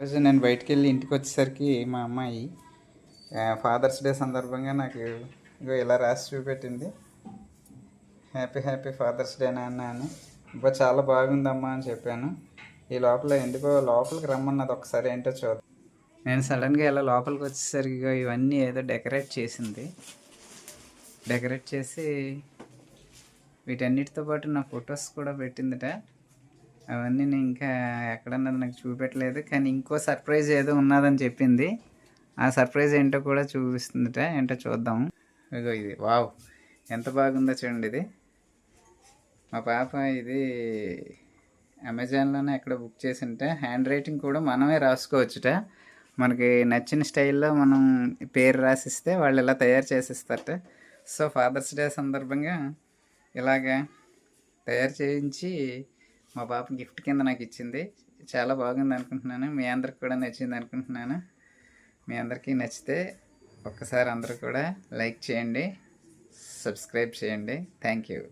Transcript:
రోజు నేను బయటికి వెళ్ళి ఇంటికి వచ్చేసరికి మా అమ్మాయి ఫాదర్స్ డే సందర్భంగా నాకు ఇగో ఇలా రాసి చూపెట్టింది. హ్యాపీ హ్యాపీ ఫాదర్స్ డే నాన్న అని. ఇప్పుడు చాలా బాగుందమ్మా అని చెప్పాను. ఈ లోపల ఎందుకో లోపలికి రమ్మన్నది, ఒకసారి ఏంటో చూద్దాం. నేను సడన్గా ఇలా లోపలికి వచ్చేసరికి ఇవన్నీ ఏదో డెకరేట్ చేసింది. డెకరేట్ చేసి వీటన్నిటితో పాటు నా ఫొటోస్ కూడా పెట్టిందిట. అవన్నీ నేను ఇంకా ఎక్కడన్నది నాకు చూపెట్టలేదు, కానీ ఇంకో సర్ప్రైజ్ ఏదో ఉన్నదని చెప్పింది. ఆ సర్ప్రైజ్ ఏంటో కూడా చూపిస్తుందిట. ఏంటో చూద్దాం. ఇగో ఇది, వావ్, ఎంత బాగుందో చూడండి. ఇది మా పాప ఇది అమెజాన్లోనే ఎక్కడ బుక్ చేసింటే, హ్యాండ్ రైటింగ్ కూడా మనమే రాసుకోవచ్చుట. మనకి నచ్చిన స్టైల్లో మనం పేరు రాసిస్తే వాళ్ళు ఇలా తయారు చేసిస్తారట. సో ఫాదర్స్ డే సందర్భంగా ఇలాగా తయారు చేయించి మా పాప గిఫ్ట్ కింద నాకు ఇచ్చింది. చాలా బాగుంది అనుకుంటున్నాను. మీ అందరికి కూడా నచ్చింది అనుకుంటున్నాను. మీ అందరికీ నచ్చితే ఒక్కసారి అందరూ కూడా లైక్ చేయండి, సబ్స్క్రైబ్ చేయండి. Thank you.